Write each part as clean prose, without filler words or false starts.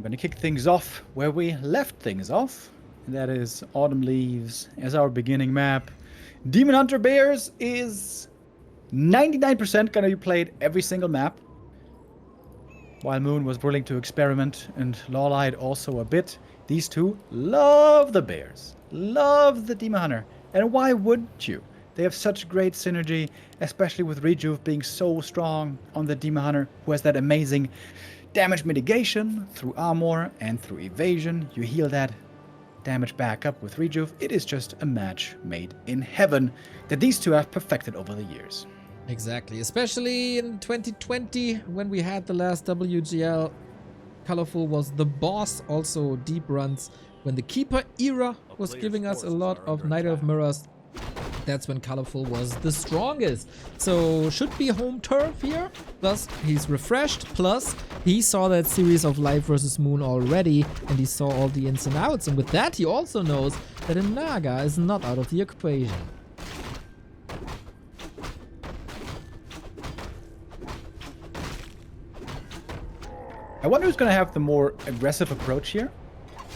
I'm going to kick things off where we left things off. And that is Autumn Leaves as our beginning map. Demon Hunter Bears is 99% going to be played every single map. While Moon was willing to experiment and Lawlight also a bit. These two love the Bears. Love the Demon Hunter. And why wouldn't you? They have such great synergy, especially with Rejuve being so strong on the Demon Hunter, who has that amazing damage mitigation through armor and through evasion. You heal that damage back up with Rejuve. It is just a match made in heaven that these two have perfected over the years. Exactly, especially in 2020 when we had the last WGL. Colorful was the boss, also deep runs. When the Keeper era was giving us a lot of Night of Mirrors, that's when Colorful was the strongest. So should be home turf here. Plus he's refreshed. Plus he saw that series of Life versus Moon already, and he saw all the ins and outs. And with that he also knows that a Naga is not out of the equation. I wonder who's going to have the more aggressive approach here.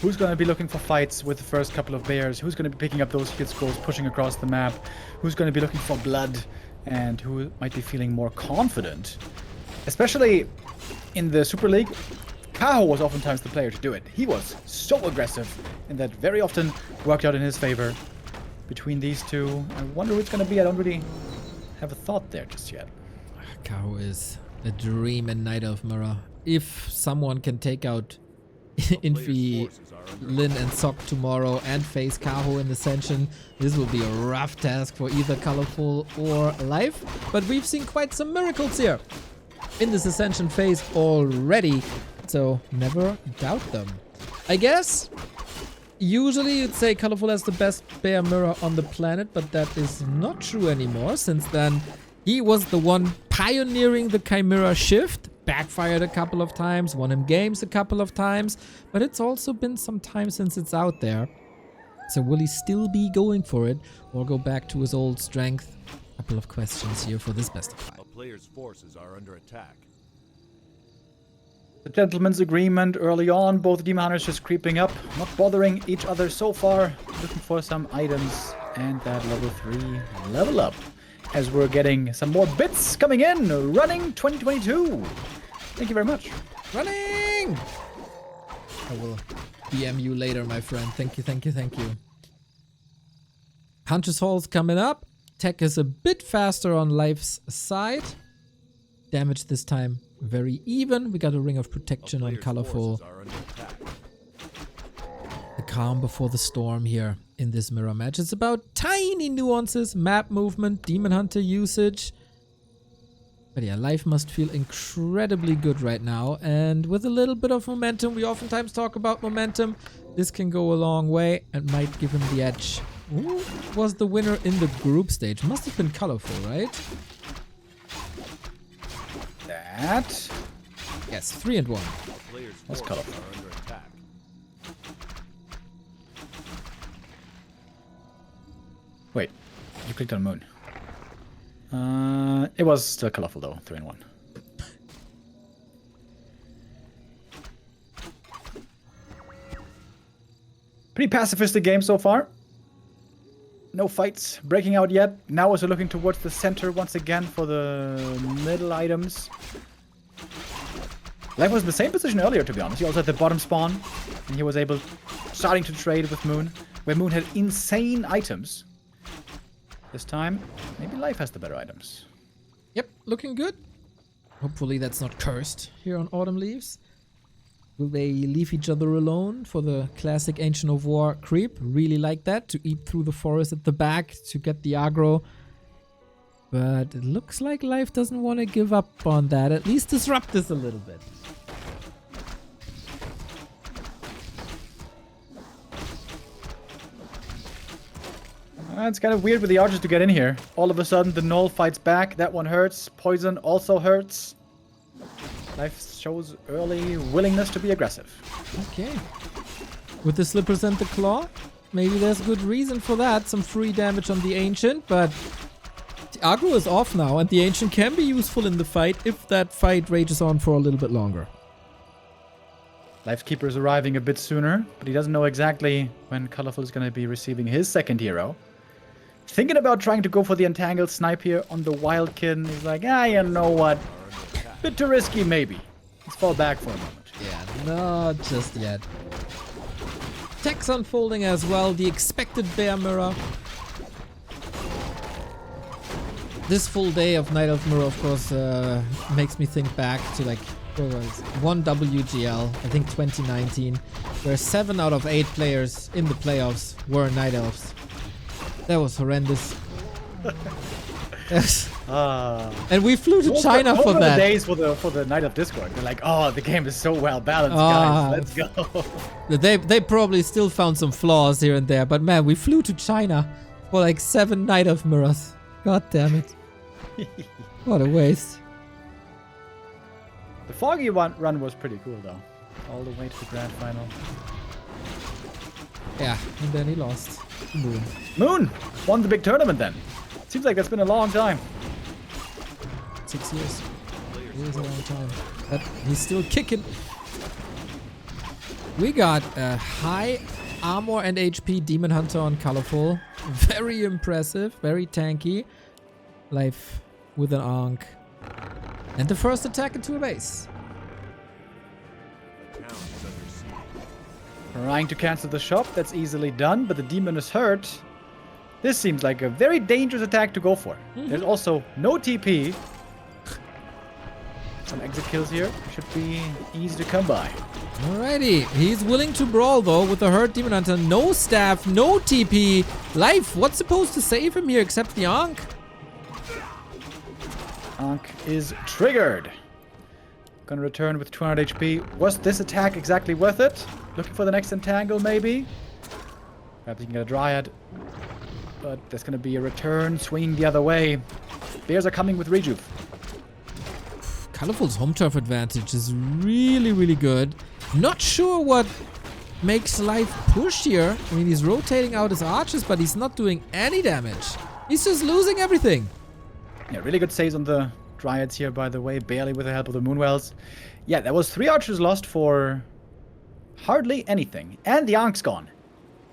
Who's going to be looking for fights with the first couple of bears? Who's going to be picking up those hit scrolls, pushing across the map? Who's going to be looking for blood? And who might be feeling more confident? Especially in the Super League, Kaho was oftentimes the player to do it. He was so aggressive, and that very often worked out in his favor. Between these two, I wonder who it's going to be. I don't really have a thought there just yet. Kaho is a dream in Night of Mirror. If someone can take out Infi, Lin and Sok tomorrow and face Kaho in Ascension, this will be a rough task for either Colorful or Life. But we've seen quite some miracles here in this Ascension phase already, so never doubt them. I guess usually you'd say Colorful has the best bear mirror on the planet, but that is not true anymore, since then he was the one pioneering the Chimaera shift. Backfired a couple of times, won him games a couple of times, but it's also been some time since it's out there. So will he still be going for it or go back to his old strength? A couple of questions here for this best of 5. A player's forces are under attack. The gentleman's agreement early on, both Demon Hunters just creeping up, not bothering each other so far, looking for some items and that level 3 level up. As we're getting some more bits coming in, running 2022. Thank you very much. Running! I will DM you later, my friend. Thank you, thank you, thank you. Hunter's Hall's coming up. Tech is a bit faster on Life's side. Damage this time very even. We got a Ring of Protection on Colorful. The calm before the storm here in this mirror match. It's about tiny nuances, map movement, Demon Hunter usage. But yeah, Life must feel incredibly good right now. And with a little bit of momentum, we oftentimes talk about momentum. This can go a long way and might give him the edge. Who was the winner in the group stage? Must have been Colorful, right? That... Yes, 3-1. That's Colorful. Wait, you clicked on Moon. It was still Colorful though, 3-1. Pretty pacifistic game so far. No fights breaking out yet. Now as we're looking towards the center once again for the middle items. Life was in the same position earlier, to be honest. He also had the bottom spawn, and he was able, starting to trade with Moon, where Moon had insane items. This time, maybe Life has the better items. Yep, looking good. Hopefully that's not cursed here on Autumn Leaves. Will they leave each other alone for the classic Ancient of War creep? Really like that, to eat through the forest at the back to get the aggro. But it looks like Life doesn't want to give up on that. At least disrupt this a little bit. It's kind of weird with the archers to get in here. All of a sudden, the Null fights back. That one hurts. Poison also hurts. Life shows early willingness to be aggressive. Okay. With the Slippers and the Claw, maybe there's good reason for that. Some free damage on the Ancient, but the aggro is off now, and the Ancient can be useful in the fight if that fight rages on for a little bit longer. Lifekeeper is arriving a bit sooner, but he doesn't know exactly when Colorful is going to be receiving his second hero. Thinking about trying to go for the entangled snipe here on the Wildkin. He's like, you know what? Bit too risky, maybe. Let's fall back for a moment. Yeah, not just yet. Tech's unfolding as well. The expected bear mirror. This full day of Night Elf Mirror, of course, makes me think back to like one WGL, I think 2019, where 7 out of 8 players in the playoffs were Night Elves. That was horrendous. Yes. And we flew to China for that. The days for the Night of Discord. They're like, the game is so well balanced, guys. Let's go. They probably still found some flaws here and there, but man, we flew to China for like 7 Night Elf Mirrors. God damn it. What a waste. The Foggy run was pretty cool, though. All the way to the grand final. Yeah, and then he lost. Moon. Moon won the big tournament then. Seems like that's been a long time. 6 years. It is a long time. But he's still kicking. We got a high armor and HP Demon Hunter on Colorful. Very impressive. Very tanky. Life with an Ankh. And the first attack into a base. Trying to cancel the shop, that's easily done, but the demon is hurt. This seems like a very dangerous attack to go for. There's also no TP. Some exit kills here. Should be easy to come by. Alrighty. He's willing to brawl though with the hurt Demon Hunter. No staff, no TP. Life, what's supposed to save him here except the Ankh? Ankh is triggered. Gonna return with 200 HP. Was this attack exactly worth it? Looking for the next entangle, maybe? Perhaps you can get a Dryad. But there's gonna be a return, swinging the other way. Bears are coming with rejuve. Colorful's home turf advantage is really, really good. Not sure what makes Life push here. I mean, he's rotating out his archers, but he's not doing any damage. He's just losing everything. Yeah, really good saves on the Dryads here, by the way. Barely with the help of the Moonwells. Yeah, that was 3 archers lost for hardly anything. And the Ankh's gone.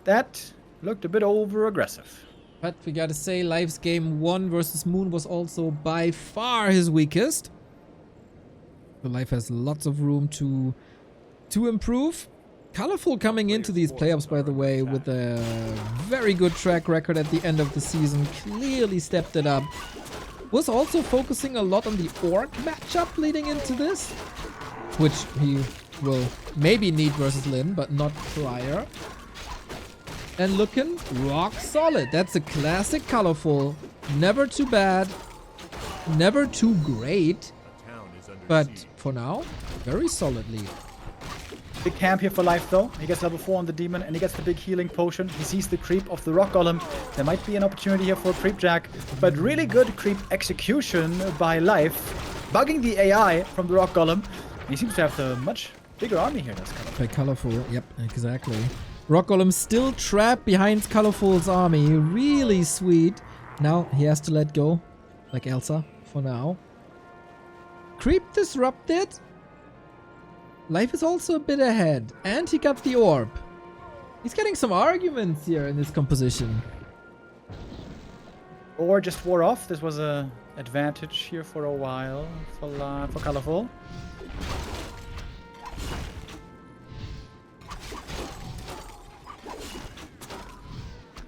That looked a bit over-aggressive. But we gotta say, Life's game 1 versus Moon was also by far his weakest. The Life has lots of room to improve. Colorful coming into these playoffs, by the way, with a very good track record at the end of the season. Clearly stepped it up. Was also focusing a lot on the Orc matchup leading into this, which he will maybe need versus Lin, but not prior. And looking rock solid. That's a classic Colorful. Never too bad, never too great, but for now, very solid lead. Big camp here for Life, though. He gets level 4 on the Demon, and he gets the big healing potion. He sees the creep of the Rock Golem. There might be an opportunity here for a creep jack, but really good creep execution by Life, bugging the AI from the Rock Golem. He seems to have a much bigger army here, does Colorful. By Colorful, yep, exactly. Rock Golem still trapped behind Colorful's army. Really sweet. Now he has to let go, like Elsa, for now. Creep disrupted. Life is also a bit ahead, and he got the orb. He's getting some arguments here in this composition. Or just wore off. This was a advantage here for a while for Colorful.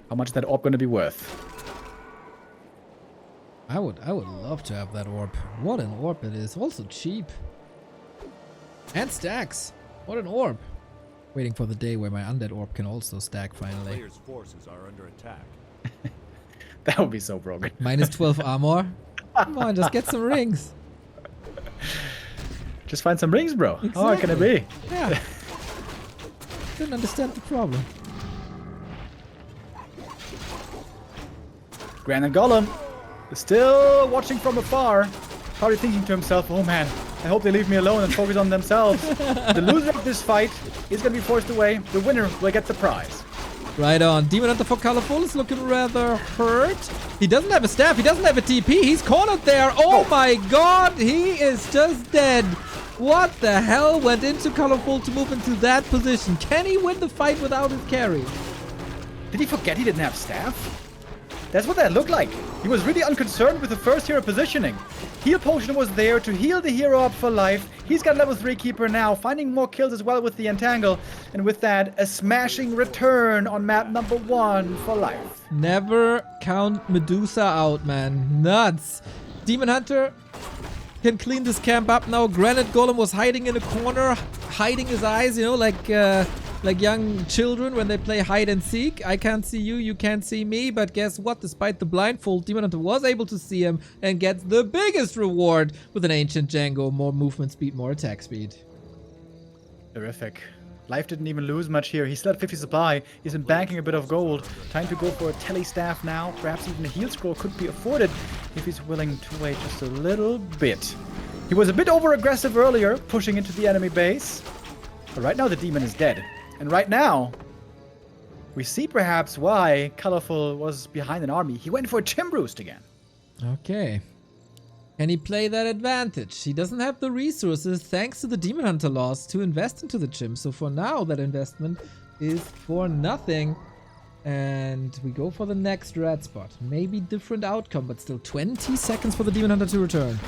How much is that orb going to be worth? I would love to have that orb. What an orb it is. Also cheap. And stacks. What an orb. Waiting for the day where my undead orb can also stack finally. Players' forces are under attack. That would be so broken. Minus 12 armor. Come on, just get some rings. Just find some rings, bro. Exactly. How hard can it be? Yeah. Didn't understand the problem. Grand and Golem is still watching from afar. Probably thinking to himself, oh man, I hope they leave me alone and focus on themselves. The loser of this fight is going to be forced away. The winner will get the prize. Right on. Demon Hunter for Colorful is looking rather hurt. He doesn't have a staff. He doesn't have a TP. He's cornered there. Oh my god. He is just dead. What the hell went into Colorful to move into that position? Can he win the fight without his carry? Did he forget he didn't have staff? That's what that looked like. He was really unconcerned with the first hero positioning. Heal potion was there to heal the hero up for life. He's got level 3 keeper now, finding more kills as well with the entangle. And with that, a smashing return on map number 1 for life. Never count Medusa out, man. Nuts. Demon Hunter can clean this camp up now. Granite Golem was hiding in a corner, hiding his eyes, you know, like young children when they play hide and seek. I can't see you, you can't see me, but guess what? Despite the blindfold, Demon Hunter was able to see him and gets the biggest reward with an Ancient Django. More movement speed, more attack speed. Terrific. Life didn't even lose much here. He still had 50 supply. He's been banking a bit of gold. Time to go for a tele staff now. Perhaps even a heal scroll could be afforded if he's willing to wait just a little bit. He was a bit over-aggressive earlier, pushing into the enemy base. But right now the demon is dead. And right now, we see perhaps why Colorful was behind an army. He went for a Chim Roost again. Okay. Can he play that advantage? He doesn't have the resources, thanks to the Demon Hunter loss, to invest into the Chim. So for now, that investment is for nothing. And we go for the next red spot. Maybe different outcome, but still 20 seconds for the Demon Hunter to return.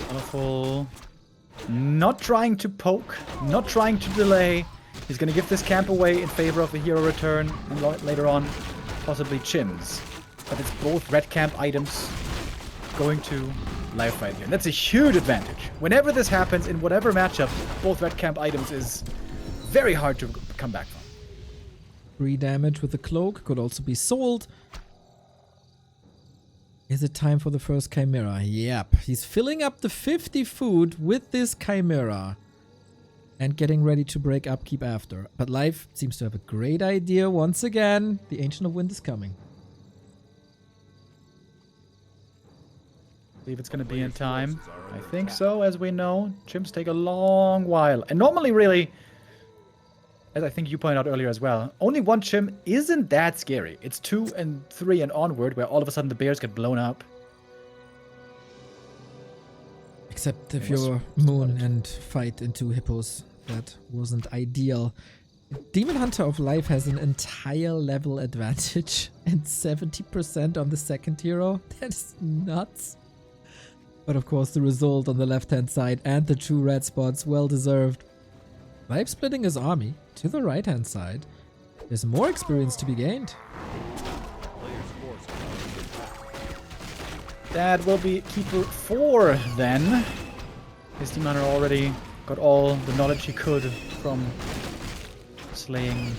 Colorful. Not trying to poke, not trying to delay. He's going to give this camp away in favor of a hero return. And later on, possibly Chims. But it's both red camp items going to life right here. And that's a huge advantage. Whenever this happens, in whatever matchup, both red camp items is very hard to come back from. 3 damage with the cloak could also be sold. Is it time for the first Chimaera? Yep. He's filling up the 50 food with this Chimaera. And getting ready to break upkeep after. But Life seems to have a great idea once again. The Ancient of Wind is coming. Believe it's going to be in time. I think so, as we know. Chims take a long while. And normally, really, as I think you pointed out earlier as well, only one Chim isn't that scary. It's 2 and 3 and onward, where all of a sudden the bears get blown up. Except if you're Moon and fight into hippos. That wasn't ideal. Demon Hunter of Life has an entire level advantage and 70% on the second hero. That is nuts. But of course the result on the left-hand side and the 2 red spots, well deserved. Life splitting his army to the right-hand side. There's more experience to be gained. That will be Keeper 4 then. His Demon Hunter already got all the knowledge he could from slaying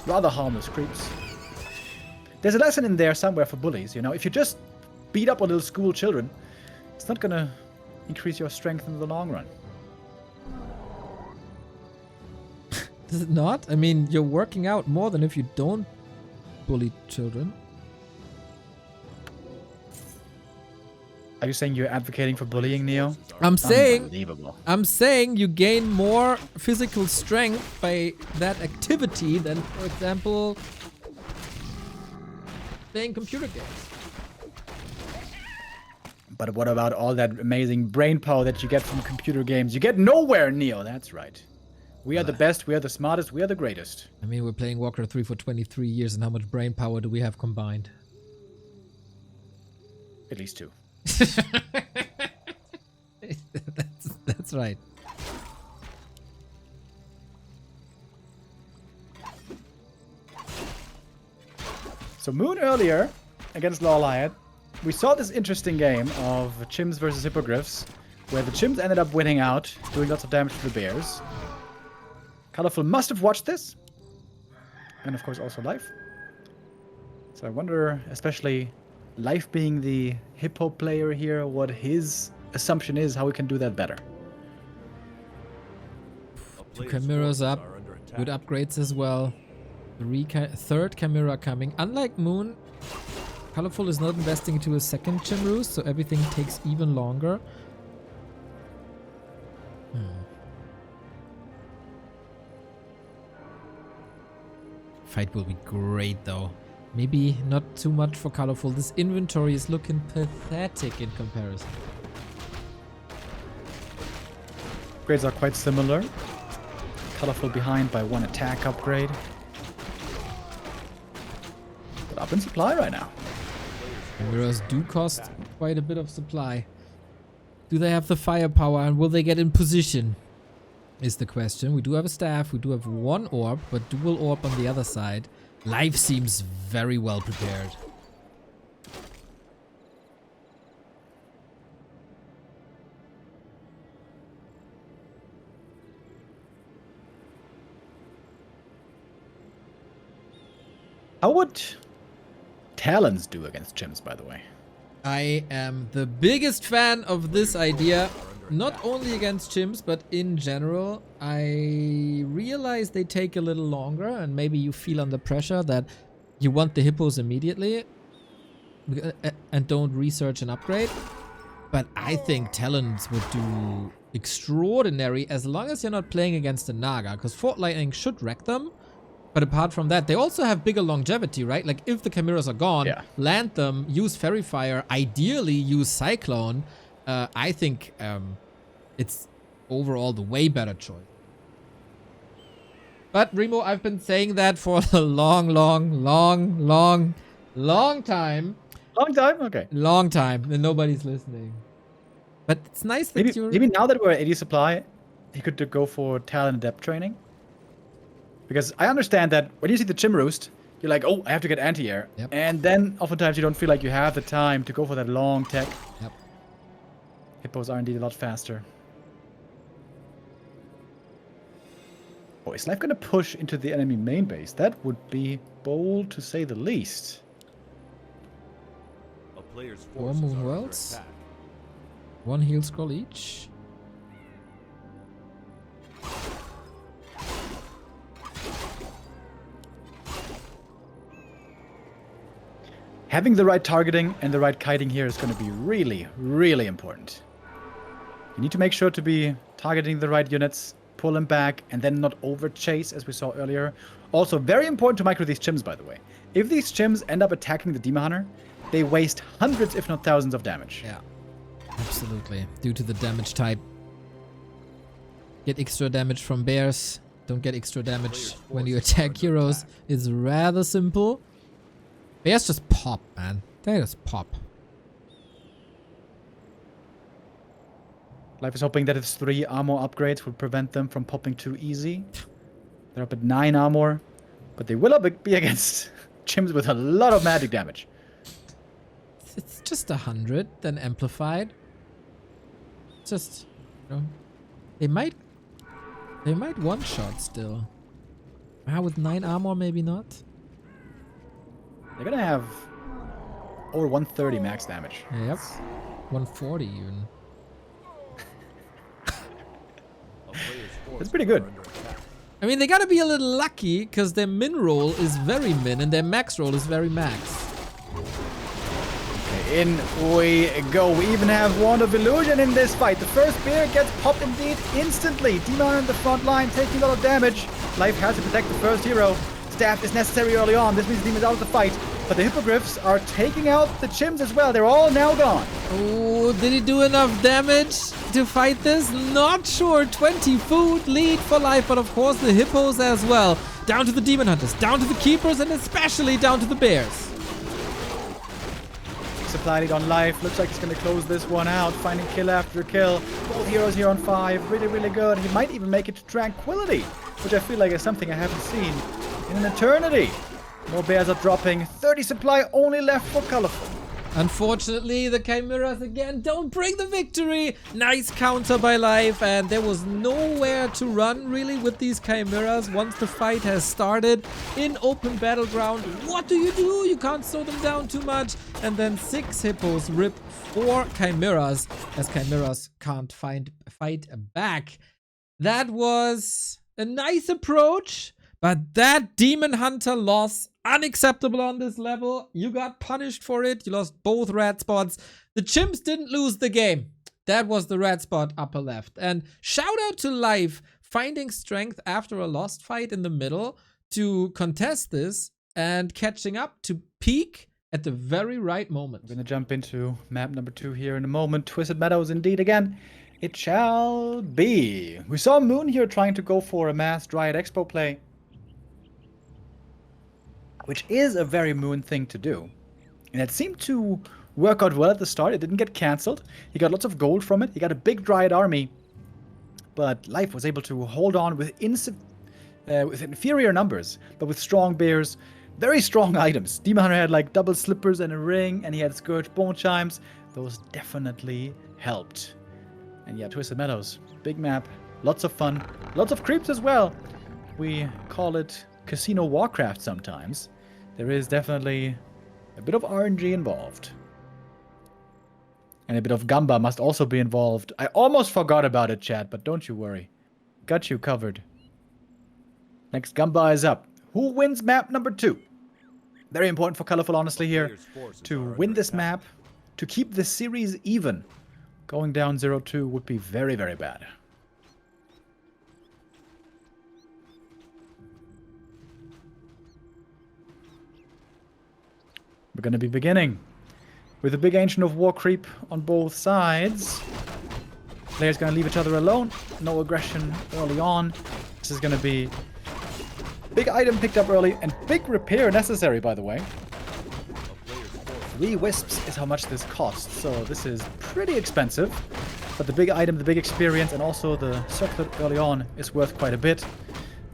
rather harmless creeps. There's a lesson in there somewhere for bullies, you know. If you just beat up on little school children, it's not gonna increase your strength in the long run. Does it not? I mean, you're working out more than if you don't bully children. Are you saying you're advocating for bullying, Neo? I'm saying you gain more physical strength by that activity than, for example, playing computer games. But what about all that amazing brain power that you get from computer games? You get nowhere, Neo. That's right. We are the best, we are the smartest, we are the greatest. I mean, we're playing Warcraft 3 for 23 years, and how much brain power do we have combined? At least 2. That's right. So Moon earlier against Lawliot, we saw this interesting game of Chims versus Hippogriffs, where the Chims ended up winning out, doing lots of damage to the bears. Colorful must have watched this, and of course also Life. So I wonder, especially Life being the Hippo player here, what his assumption is, how we can do that better. 2 Chimeras up, good upgrades as well. Third Chimera coming. Unlike Moon, Colorful is not investing into a second Chimru, so everything takes even longer. Fight will be great though. Maybe not too much for colorful. This inventory is looking pathetic in comparison. Upgrades are quite similar. Colorful behind by 1 attack upgrade. But up in supply right now. Mirrors do cost quite a bit of supply. Do they have the firepower and will they get in position? Is the question. We do have a staff, we do have 1 orb, but dual orb on the other side. Life seems very well prepared. How would Talons do against Chims, by the way? I am the biggest fan of this idea, not only against Chims, but in general. I realize they take a little longer, and maybe you feel under pressure that you want the hippos immediately and don't research and upgrade. But I think Talons would do extraordinary as long as you're not playing against a Naga, because Fort Lightning should wreck them. But apart from that, they also have bigger longevity, right? Like, if the Chimeras are gone, land them, use Fairy Fire, ideally use Cyclone. I think it's overall the way better choice. But, Remo, I've been saying that for a long time. Long time? Okay. Long time, and nobody's listening. But it's nice that maybe now that we're at 80 supply, he could go for Talon Adept training. Because I understand that when you see the Chim Roost, you're like, oh, I have to get anti-air. Yep. And then oftentimes you don't feel like you have the time to go for that long tech. Yep. Hippos are indeed a lot faster. Oh, is Life going to push into the enemy main base? That would be bold to say the least. A player's 4 forces Moon are under Worlds. attack. 1 heal scroll each. Having the right targeting and the right kiting here is going to be really, really important. You need to make sure to be targeting the right units, pull them back, and then not over chase, as we saw earlier. Also, very important to micro these Chims, by the way. If these Chims end up attacking the Demon Hunter, they waste hundreds, if not thousands, of damage. Yeah, absolutely. Due to the damage type. Get extra damage from bears. Don't get extra damage when you attack heroes. It's rather simple. Bears just pop, man. They just pop. Life is hoping that his 3 armor upgrades will prevent them from popping too easy. They're up at 9 armor, but they will be against Chims with a lot of magic damage. It's just 100, then amplified. Just, you know, they might one-shot still. With 9 armor, maybe not. They're gonna have over 130 max damage. Yep. 140 even. That's pretty good. I mean, they gotta be a little lucky, because their min roll is very min, and their max roll is very max. Okay, in we go. We even have Wand of Illusion in this fight. The first bear gets popped indeed instantly. Demon in the front line taking a lot of damage. Life has to protect the first hero. Staff is necessary early on. This means Demon's out of the fight. But the Hippogriffs are taking out the Chims as well. They're all now gone. Oh, did he do enough damage to fight this? Not sure. 20 food lead for Life, but of course the Hippos as well. Down to the Demon Hunters, down to the Keepers, and especially down to the Bears. Supply lead on Life. Looks like he's going to close this one out. Finding kill after kill. Both heroes here on 5. Really, really good. He might even make it to Tranquility, which I feel like is something I haven't seen in an eternity. More bears are dropping. 30 supply only left for Colorful. Unfortunately, the Chimeras again don't bring the victory. Nice counter by Life, and there was nowhere to run really with these Chimeras once the fight has started in open battleground. What do? You can't slow them down too much. And then 6 Hippos rip 4 Chimeras, as Chimeras can't fight back. That was a nice approach. But that Demon Hunter loss, unacceptable on this level. You got punished for it. You lost both red spots. The Chimps didn't lose the game. That was the red spot upper left. And shout out to Life finding strength after a lost fight in the middle to contest this and catching up to peak at the very right moment. We're going to jump into map number 2 here in a moment. Twisted Meadows indeed again. It shall be. We saw Moon here trying to go for a mass Dryad Expo play, which is a very Moon thing to do. And it seemed to work out well at the start. It didn't get cancelled. He got lots of gold from it. He got a big Dryad army. But Life was able to hold on with inferior numbers, but with strong bears. Very strong items. Demon Hunter had like double slippers and a ring, and he had Scourge bone chimes. Those definitely helped. And yeah, Twisted Meadows, big map, lots of fun, lots of creeps as well. We call it Casino Warcraft sometimes. There is definitely a bit of RNG involved. And a bit of Gamba must also be involved. I almost forgot about it, chat, but don't you worry. Got you covered. Next Gamba is up. Who wins map number 2? Very important for Colorful, honestly, here. To win this map, to keep the series even. Going down 0-2 would be very, very bad. We're going to be beginning with a big Ancient of War creep on both sides. Players going to leave each other alone. No aggression early on. This is going to be big item picked up early and big repair necessary, by the way. 3 wisps is how much this costs, so this is pretty expensive. But the big item, the big experience, and also the circlet early on is worth quite a bit.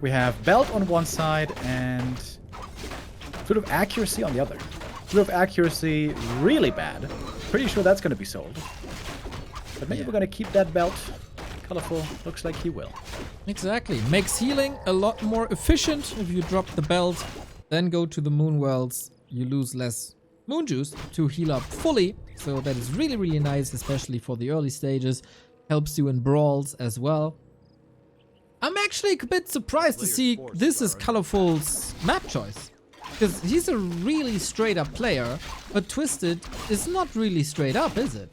We have belt on one side and sort of accuracy on the other. Sort of accuracy really bad. Pretty sure that's going to be sold. But maybe we're going to keep that belt. Colorful looks like he will. Exactly. Makes healing a lot more efficient if you drop the belt, then go to the Moon Worlds. You lose less Moon Juice to heal up fully. So that is really, really nice, especially for the early stages. Helps you in brawls as well. I'm actually a bit surprised to see this is Colorful's map choice. Because he's a really straight up player, but Twisted is not really straight up, is it?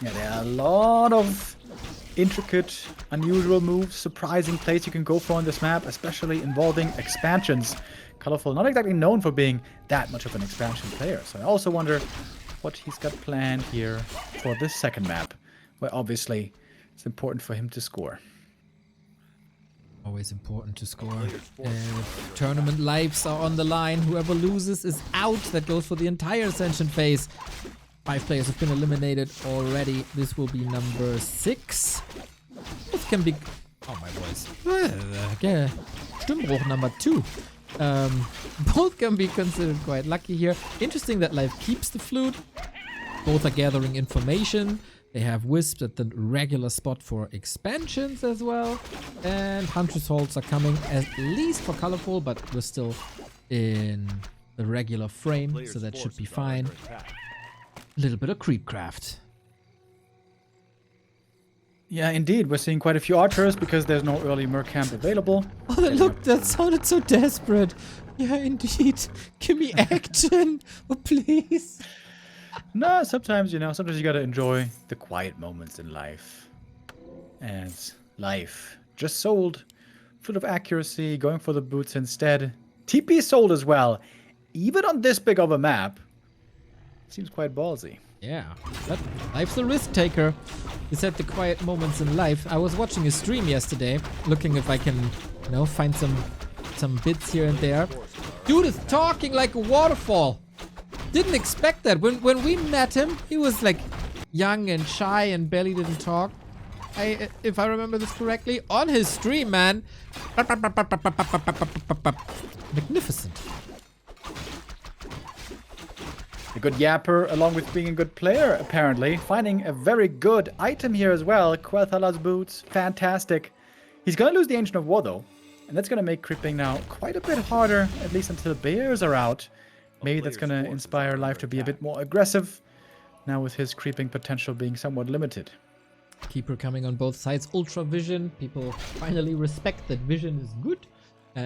Yeah, there are a lot of intricate, unusual moves, surprising plays you can go for on this map, especially involving expansions. Colorful, not exactly known for being that much of an expansion player. So I also wonder what he's got planned here for this second map, where obviously it's important for him to score. Always important to score. Tournament lives are on the line. Whoever loses is out. That goes for the entire Ascension phase. 5 players have been eliminated already. This will be number 6. This can be... Oh, my voice. Yeah. Stimmbruch number 2. Both can be considered quite lucky here. Interesting that Life keeps the flute. Both are gathering information. They have Wisps at the regular spot for expansions as well. And Huntress Holds are coming at least for Colorful, but we're still in the regular frame, so that should be fine. A little bit of creepcraft. Yeah, indeed. We're seeing quite a few archers because there's no early Merc camp available. Oh, that sounded so desperate. Yeah, indeed. Give me action. Oh, please. No, sometimes, you gotta enjoy the quiet moments in life. And Life just sold. Full of accuracy, going for the boots instead. TP sold as well. Even on this big of a map. Seems quite ballsy. Yeah, but Life's a risk taker. He said the quiet moments in life. I was watching his stream yesterday, looking if I can, find some bits here and there. Dude is talking like a waterfall. Didn't expect that. When we met him, he was like young and shy and barely didn't talk. If I remember this correctly, on his stream, man. Magnificent. A good yapper, along with being a good player, apparently. Finding a very good item here as well. Quel'Thala's boots, fantastic. He's going to lose the Ancient of War, though. And that's going to make creeping now quite a bit harder, at least until bears are out. Maybe that's going to inspire Life to be a bit more aggressive. Now with his creeping potential being somewhat limited. Keeper coming on both sides. Ultra Vision. People finally respect that vision is good.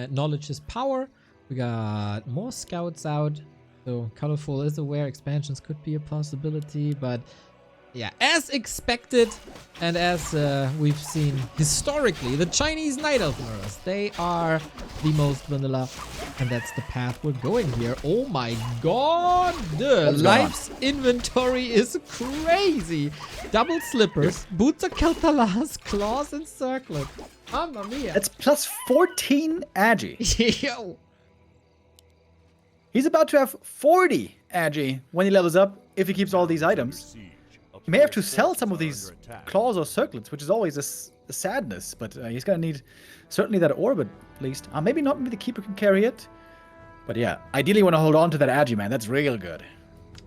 Knowledge is power. We got more scouts out. So Colorful is aware expansions could be a possibility, but Yeah, as expected, and as we've seen historically, the Chinese Night Elf mirrors, they are the most vanilla, and that's the path we're going here. Oh my god, the life's inventory is crazy. Double slippers, boots of Keltalas, claws and circlet. Mamma mia. That's plus 14 agi. Yo. He's about to have 40 agi when he levels up, if he keeps all these items. He may have to sell some of these claws or circlets, which is always a sadness, but he's going to need certainly that orb at least. Maybe not, maybe the keeper can carry it. But yeah, ideally you want to hold on to that agi, man. That's real good.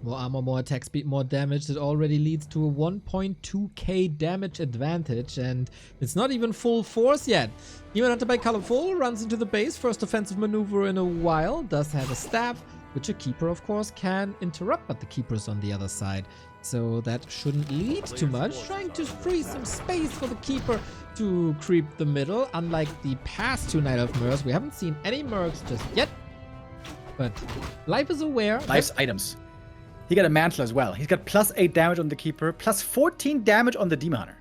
More armor, more attack speed, more damage. It already leads to a 1.2k damage advantage, and it's not even full force yet. Demon Hunter by Colorful runs into the base, first offensive maneuver in a while, does have a staff, which a keeper of course can interrupt, but the keeper's on the other side. So that shouldn't lead too much. Trying to free some space for the keeper to creep the middle. Unlike the past two Night Elf mirrors, we haven't seen any mercs just yet. But Life is aware. Life's items. He got a mantle as well. He's got plus 8 damage on the keeper, plus 14 damage on the Demon Hunter.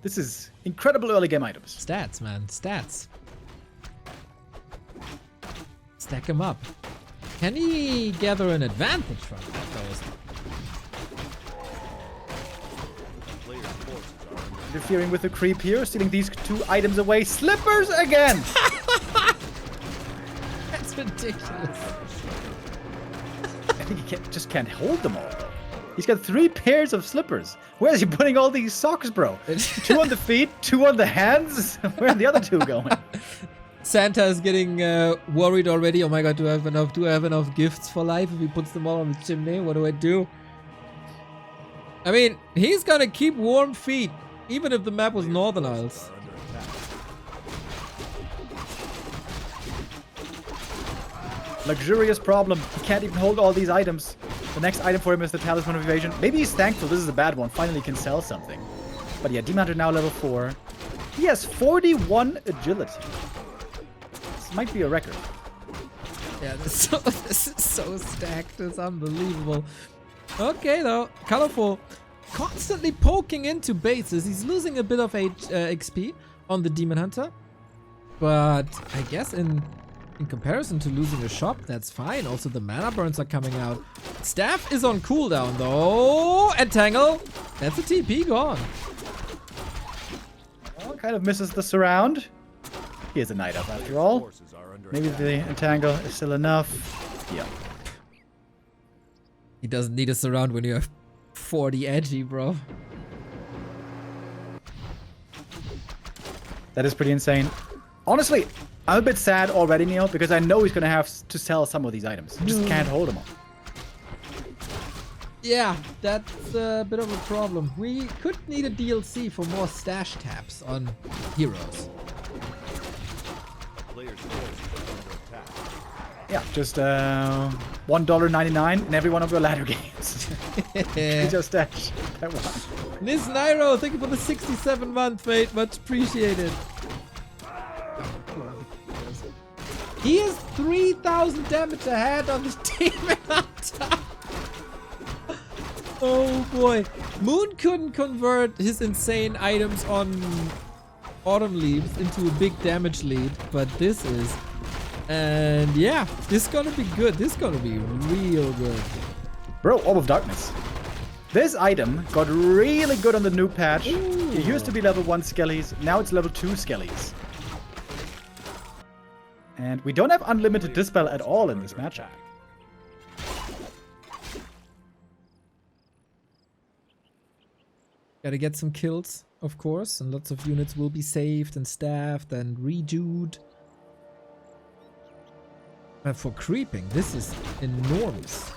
This is incredible early game items. Stats, man. Stats. Stack him up. Can he gather an advantage from that, though? Interfering with the creep here, stealing these 2 items away. Slippers again! That's ridiculous. I think he just can't hold them all, though. He's got 3 pairs of slippers. Where is he putting all these socks, bro? 2 on the feet, 2 on the hands? Where are the other 2 going? Santa is getting worried already. Oh my god, do I have enough gifts for Life if he puts them all on the chimney? What do I do? I mean, he's gonna keep warm feet, even if the map was Northern Isles. Luxurious problem. He can't even hold all these items. The next item for him is the Talisman of Evasion. Maybe he's thankful this is a bad one. Finally he can sell something. But yeah, Demon Hunter now level 4. He has 41 agility. This might be a record. Yeah, this is so stacked. It's unbelievable. Okay, though. Colorful. Constantly poking into bases. He's losing a bit of XP on the Demon Hunter. But I guess in comparison to losing a shop, that's fine. Also, the mana burns are coming out. Staff is on cooldown, though. Entangle. That's a TP gone. Well, kind of misses the surround. He is a Night Elf after all. Maybe the Entangle is still enough. Yeah. He doesn't need a surround when you have 40 edgy, bro. That is pretty insane. Honestly, I'm a bit sad already, Neil, because I know he's going to have to sell some of these items. He just can't hold them all. Yeah, that's a bit of a problem. We could need a DLC for more stash taps on heroes. Yeah, just $1.99 in every one of your ladder games. Just stash that one. Liz Nairo, thank you for the 67-month, mate. Much appreciated. He is 3,000 damage ahead on this Demon Hunter. Oh boy. Moon couldn't convert his insane items on Autumn Leaves into a big damage lead, but this is. And yeah, this is gonna be good. This is gonna be real good. Bro, Orb of Darkness. This item got really good on the new patch. Ooh. It used to be level 1 skellies. Now it's level 2 skellies. And we don't have unlimited dispel at all in this matchup. Gotta get some kills, of course, and lots of units will be saved and staffed and redoed. And for creeping, this is enormous.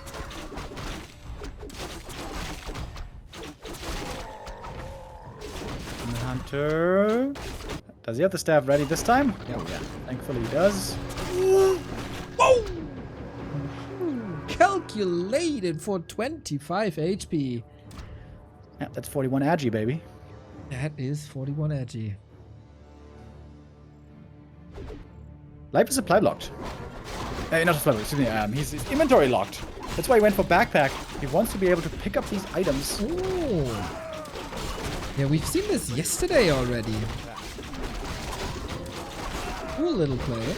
Hunter. Does he have the staff ready this time? Yeah, thankfully he does. Whoa! Calculated for 25 HP. Yeah, that's 41 agi, baby. That is 41 agi. Life is supply locked. Not supply locked, excuse me. He's inventory locked. That's why he went for backpack. He wants to be able to pick up these items. Ooh. Yeah, we've seen this yesterday already. Cool little play.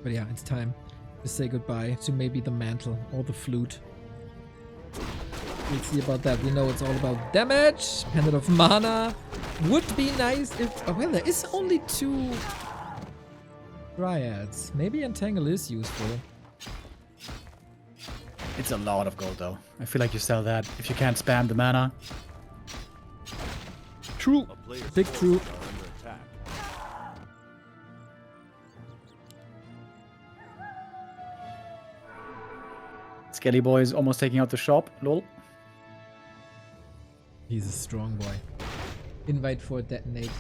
But yeah, it's time to say goodbye to maybe the mantle or the flute. We'll see about that. We know it's all about damage. Pendant of mana. Would be nice if... Oh, well, there is only 2 dryads. Maybe Entangle is useful. It's a lot of gold, though. I feel like you sell that if you can't spam the mana. True. Big true. Skelly boy is almost taking out the shop. Lol. He's a strong boy. Invite for detonate.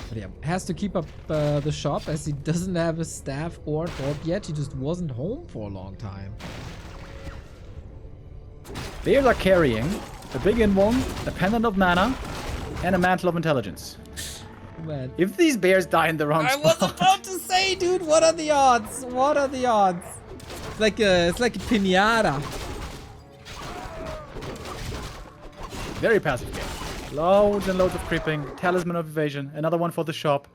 But yeah, has to keep up the shop as he doesn't have a staff or an orb yet. He just wasn't home for a long time. Bears are carrying a big invuln, a pendant of mana, and a mantle of intelligence. Man. If these bears die in the wrong I spot... was about to say, dude, what are the odds? What are the odds? It's like a pinata. Very passive game. Loads and loads of creeping. Talisman of evasion. Another one for the shop.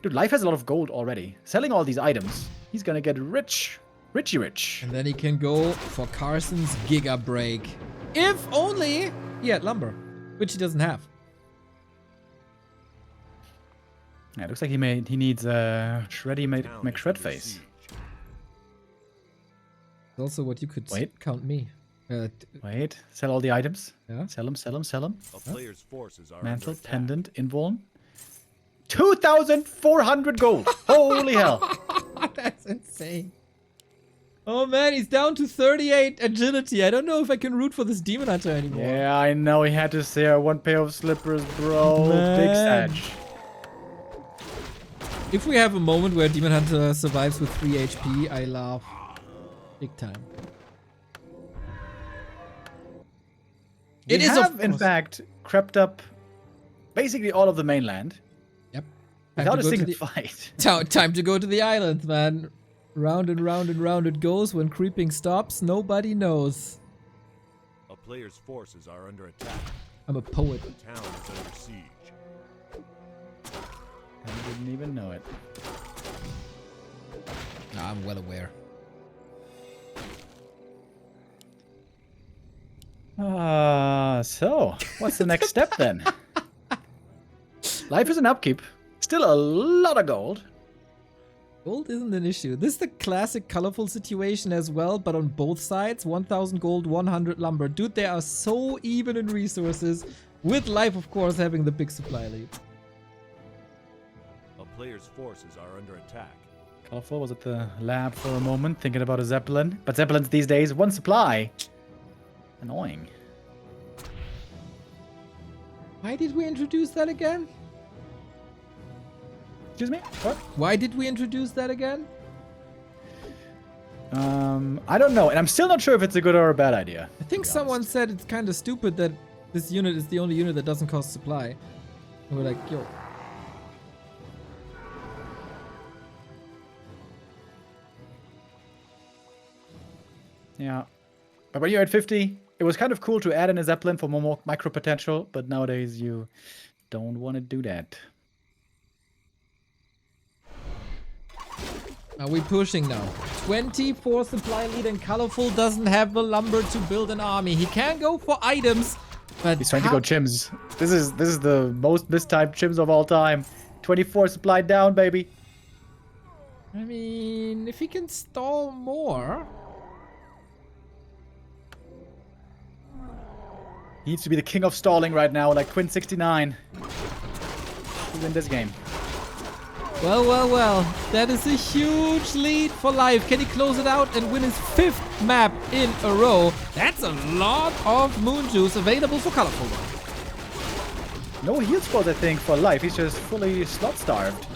Dude, Life has a lot of gold already. Selling all these items, he's gonna get rich. Richy rich. And then he can go for Carson's Giga Break. If only he had lumber, which he doesn't have. Yeah, it looks like he needs a Shreddy McShred face. Also what you could count me. Wait, sell all the items. Yeah. Sell them, sell them, sell them. A player's forces are Mantle, under attack. pendant, invuln. 2,400 gold. Holy hell. That's insane. Oh man, he's down to 38 agility. I don't know if I can root for this Demon Hunter anymore. Yeah, I know. He had to say one pair of slippers, bro. Big Man. Sag. If we have a moment where Demon Hunter survives with 3 HP, I laugh. Big time. It is, in fact, crept up basically all of the mainland. Yep. Without a single fight. Time to go to the island, man. Round and round and round it goes. When creeping stops, nobody knows. A player's forces are under attack. I'm a poet. The town is under siege. I didn't even know it. Nah, I'm well aware. So, what's the next step then? Life is an upkeep. Still a lot of gold. Gold isn't an issue. This is the classic colorful situation as well, but on both sides. 1000 gold, 100 lumber. Dude, they are so even in resources. With Life, of course, having the big supply lead. A player's forces are under attack. Colorful was at the lab for a moment, thinking about a Zeppelin. But Zeppelins these days, one supply. Annoying. Why did we introduce that again? Excuse me? What? Why did we introduce that again? I don't know, and I'm still not sure if it's a good or a bad idea. I think someone said it's kind of stupid that this unit is the only unit that doesn't cost supply. And we're like, yo. Yeah. But when you're at 50, it was kind of cool to add in a Zeppelin for more micro potential, but nowadays you don't want to do that. Are we pushing now? 24 supply lead and Colorful doesn't have the lumber to build an army. He can go for items, but He's trying to go chims. This is the most mistimed chims of all time. 24 supply down, baby. I mean, if he can stall more. He needs to be the king of stalling right now, like Quinn 69. To win this game. Well, well, well. That is a huge lead for Life. Can he close it out and win his 5th map in a row? That's a lot of moon juice available for Colorful. No heal spot, I think, for Life. He's just fully slot starved.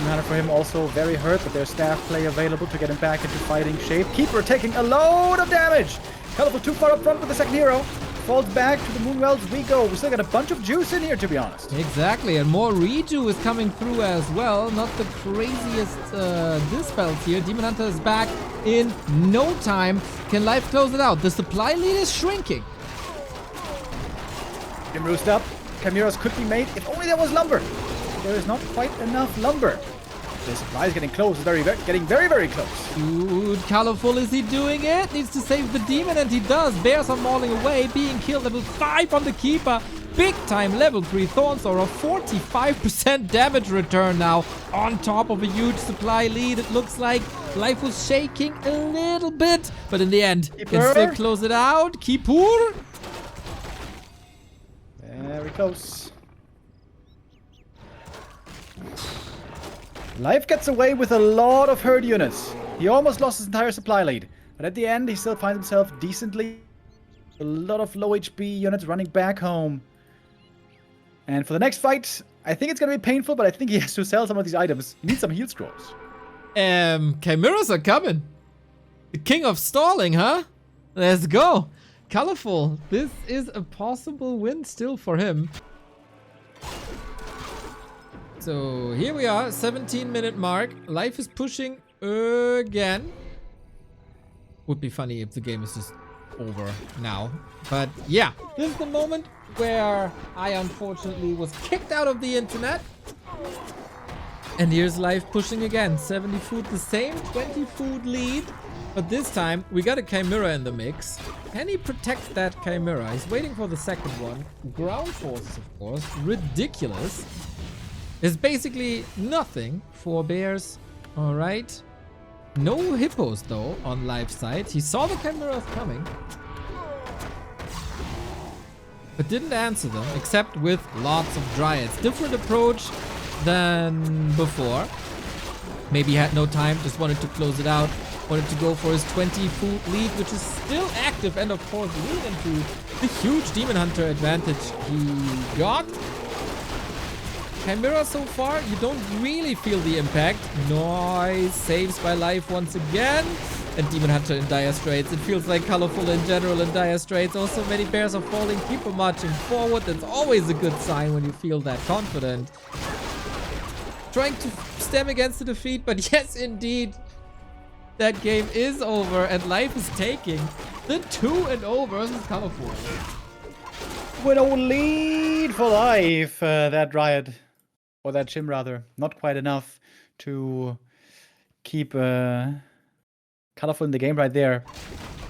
Mana for him also very hurt, but there's staff play available to get him back into fighting shape. Keeper taking a load of damage. Colorful too far up front with the second hero. Falls back to the Moonwells we go. We still got a bunch of juice in here, to be honest. Exactly, and more reju is coming through as well. Not the craziest dispels here. Demon Hunter is back. in no time. Can Life close it out? The supply lead is shrinking. Him roost up. Chimeras could be made if only there was lumber. There is not quite enough lumber. The supply is getting close, getting very, very close. Dude, Colorful, is he doing it? Needs to save the demon, and he does. Bears are mauling away, being killed. Level 5 on the Keeper. Big time level 3 Thorns, or a 45% damage return now. On top of a huge supply lead. It looks like Life was shaking a little bit, but in the end, can still close it out. Keeper. Very close. Life gets away with a lot of herd units. He almost lost his entire supply lead. But at the end, he still finds himself decently. A lot of low HP units running back home. And for the next fight, I think it's going to be painful, but I think he has to sell some of these items. He needs some heal scrolls. Chimeras are coming. The king of stalling, huh? Let's go. Colorful. This is a possible win still for him. So here we are, 17-minute mark. Life is pushing again. Would be funny if the game is just over now. But yeah, this is the moment where I unfortunately was kicked out of the internet. And here's Life pushing again. 70 food the same, 20 food lead. But this time, we got a Chimera in the mix. Can he protect that Chimera? He's waiting for the second one. Ground forces, of course. Ridiculous. There's basically nothing for Bears. Alright. No hippos, though, on Life side. He saw the Chimeras coming. But didn't answer them, except with lots of Dryads. Different approach than before. Maybe he had no time, just wanted to close it out. Wanted to go for his 20 food lead, which is still active, and of course lead into the huge Demon Hunter advantage he got. Chimera so far, you don't really feel the impact. Nice saves by Life once again. And Demon Hunter in dire straits. It feels like Colorful in general in dire straits. Also, many Bears are falling. People marching forward. That's always a good sign when you feel that confident. Trying to stem against the defeat, but yes, indeed. That game is over, and Life is taking the 2-0 versus Colorful. With a lead for Life. That Dryad, or that Chim rather, not quite enough to keep Colorful in the game right there.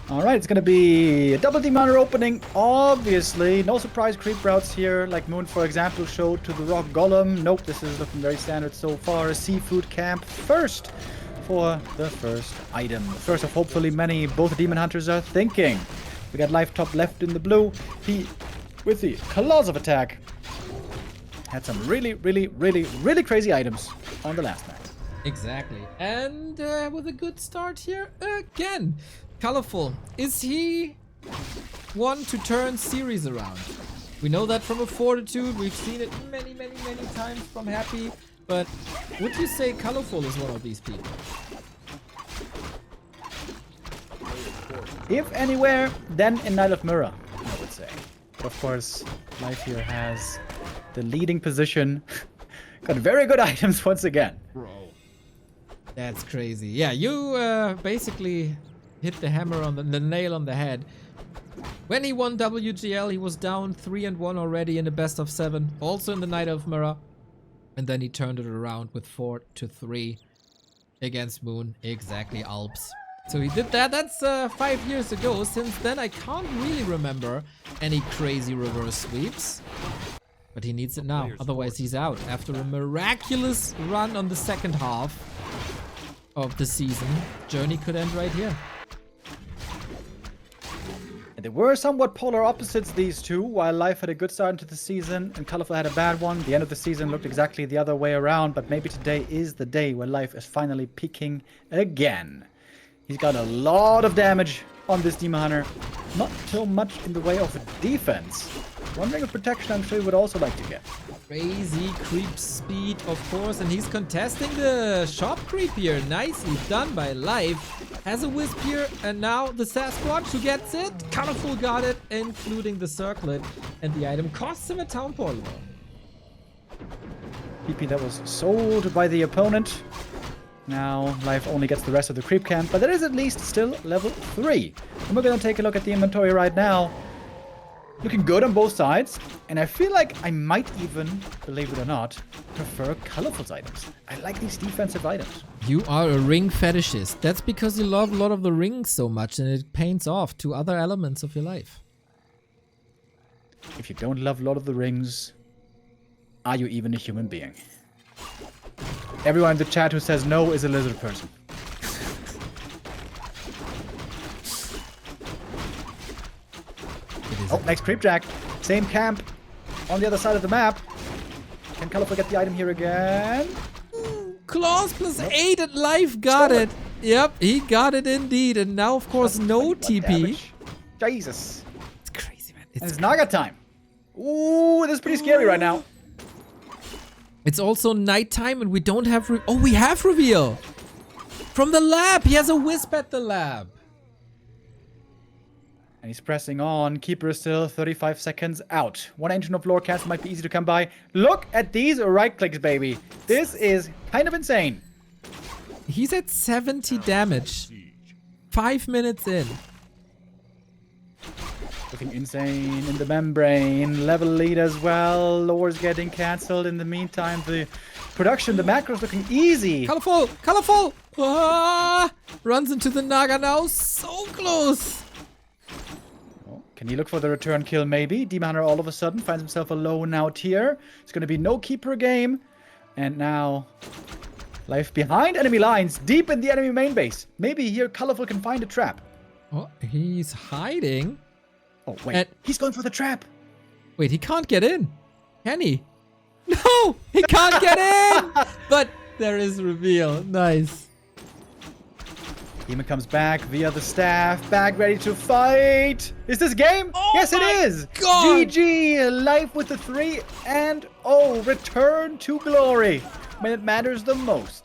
Alright, it's gonna be a double Demon Hunter opening, obviously. No surprise creep routes here, like Moon, for example, showed to the Rock Golem. Nope, this is looking very standard so far. A Seafood Camp first for the first item. First of hopefully many, both Demon Hunters are thinking. We got Life top left in the blue. He, with the Colossive Attack, had some really crazy items on the last match. Exactly. And with a good start here again. Colorful. Is he one to turn series around? We know that from a Fortitude. We've seen it many times from Happy. But would you say Colorful is one of these people? If anywhere, then in Night of Mirror, I would say. But of course, Life here has the leading position. Got very good items once again. That's crazy. Yeah, you basically hit the hammer on the nail on the head. When he won WGL, he was down 3-1 already in the best of 7. Also in the Night of Mirror. And then he turned it around with 4-3 against Moon. Exactly, Alps. So he did that. That's 5 years ago. Since then, I can't really remember any crazy reverse sweeps. But he needs it now. Otherwise, he's out. After a miraculous run on the second half of the season, Journey could end right here. And they were somewhat polar opposites, these two. While Life had a good start into the season and Colorful had a bad one, the end of the season looked exactly the other way around. But maybe today is the day where Life is finally peaking again. He's got a lot of damage on this Demon Hunter. Not so much in the way of defense. One ring of protection I'm sure he would also like to get. Crazy creep speed, of course, and he's contesting the shop creep here. Nicely done by Life. Has a Wisp here, and now the Sasquatch who gets it. Colorful got it, including the Circlet, and the item costs him a Town Portal. PP that was sold by the opponent. Now, Life only gets the rest of the creep camp, but that is at least still level 3. And we're gonna take a look at the inventory right now. Looking good on both sides, and I feel like I might even, believe it or not, prefer colorful items. I like these defensive items. You are a ring fetishist. That's because you love a lot of the rings so much and it paints off to other elements of your life. If you don't love Lord of the Rings, are you even a human being? Everyone in the chat who says no is a lizard person. Oh, next creep jack. Same camp on the other side of the map. Can Colorful get the item here again? Claws plus 8 and Life got it. Yep, he got it indeed. And now, of course, no TP. Damage. Jesus. It's crazy, man. And it's Naga time. Ooh, this is pretty scary right now. It's also nighttime and we don't have... Oh, we have reveal. From the lab. He has a wisp at the lab. And he's pressing on. Keeper is still 35 seconds out. One engine of lore cast might be easy to come by. Look at these right clicks, baby. This is kind of insane. He's at 70 damage. 5 minutes in. Looking insane in the membrane. Level lead as well. Lore's getting cancelled. In the meantime, the production, the macros looking easy. Colorful! Colorful! Ah! Runs into the Naga now. So close. Can he look for the return kill maybe? Demon Hunter all of a sudden finds himself alone out here. It's going to be no keeper game. And now, Life behind enemy lines, deep in the enemy main base. Maybe here Colorful can find a trap. Oh, he's hiding. Oh, wait. He's going for the trap. Wait, he can't get in. Can he? No! He can't get in! But there is reveal. Nice. Demon comes back via the staff, back ready to fight. Is this game? Oh yes, it is. God. GG, Life with the 3, and return to glory when it matters the most.